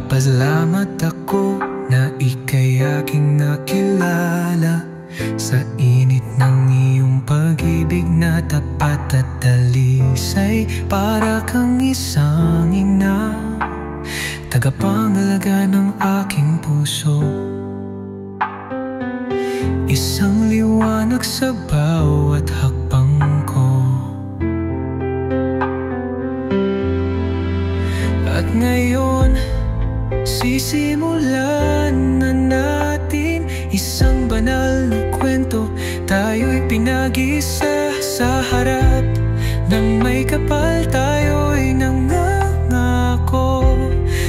Nagpapasalamat ako na ika'y aking nakilala. Sa init ng iyong pag-ibig na tapat at dalisay, para kang isang ina, tagapangalaga ng aking puso. Isang liwanag sa bawat hakbang ko. At ngayon, sisimulan na natin isang banal na kwento. Tayo'y pinag-isa sa harap ng may kapal. Tayo'y nangangako,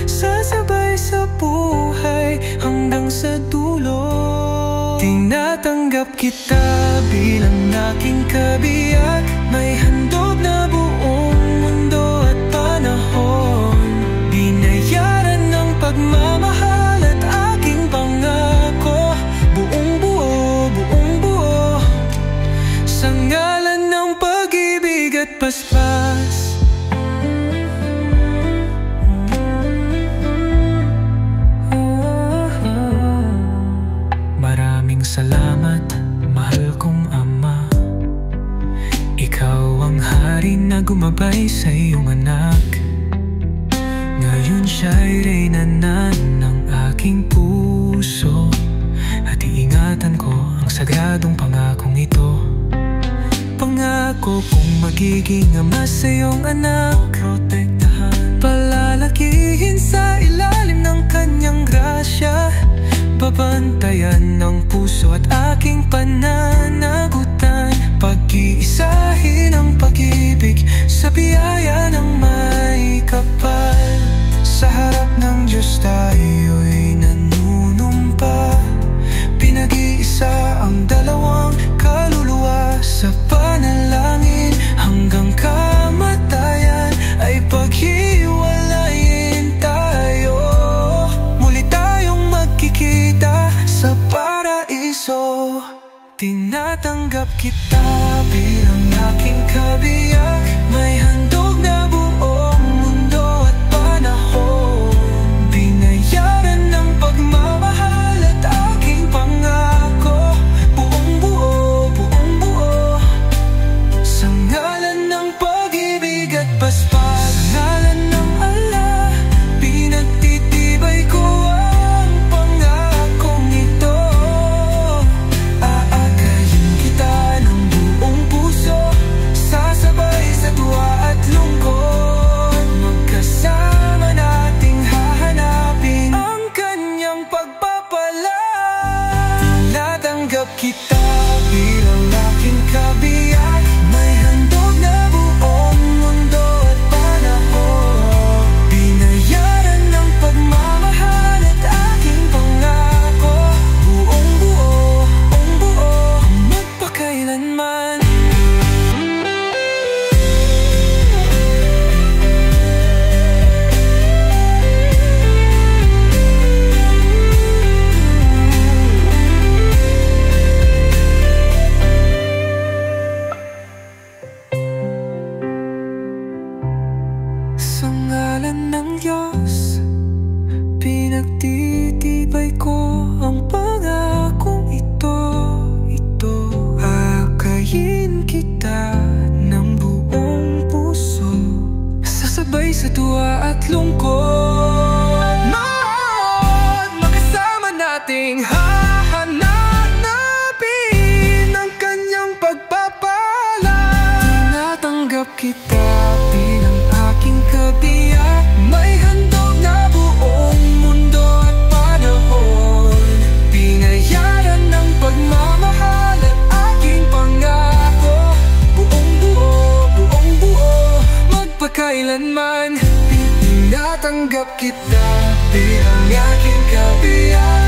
sasabay sa buhay hanggang sa dulo. Tinatanggap kita bilang aking kabiyak, may handog na buong mundo at panahon. Binayaran ng pagmamahal at aking pangako, buong buo, sa ngalan ng pag-ibig at paspas. Maraming salamat, mahal kong ama. Ikaw ang hari na gumabay sa iyong anak. Ngayon siya'y reynanan ng aking puso, at iingatan ko ang sagradong pangakong ito. Pangako kong magiging ama sa iyong anak, protektahan, palalakihin sa ilalim ng kanyang grasya, babantayan ng puso at aking pananagutan. Pag-iisahin ang pag-ibig sa biyaya ng may kapal. Sa harap ng Diyos tayo'y nanunumpa, pinag-iisa ang dalawang kaluluwa. Sa panalangin hanggang kamatayan ay paghiwalayin tayo. Muli tayong magkikita sa paraiso. Tinatanggap kita bilang aking kabiyak, may handog na buong mundo at panahon. Binayaran ng pagmamahal at aking pangako, buong buo, sa ngalan ng pag-ibig at paspas. Sa ngalan ng Allah, pinagtitibay ko ang pangakong ito. Aakayin kita ng buong puso, sasabay sa tuwa at lungkot. Magkasama nating hahanapin ang kanyang pagpapala. Tinatanggap kita bilang aking kabiyak, may handog na buong mundo at panahon. Binayaran ng pagmamahal at aking pangako, buong buo, magpakailanman. Sa ngalan ng Diyos, pinagtitibay ko ang pangakong ito. Aakayin kita ng buong puso, sasabay sa tuwa at lungkot. Magkasama nating hahanapin ang kanyang pagpapala. Tinatanggap kita bilang aking kabiyak, may handog na buong mundo at panahon. Binayaran ng pagmamahal at aking pangako, buong buo, magpakailanman. Tinatanggap kita bilang aking kabiyak,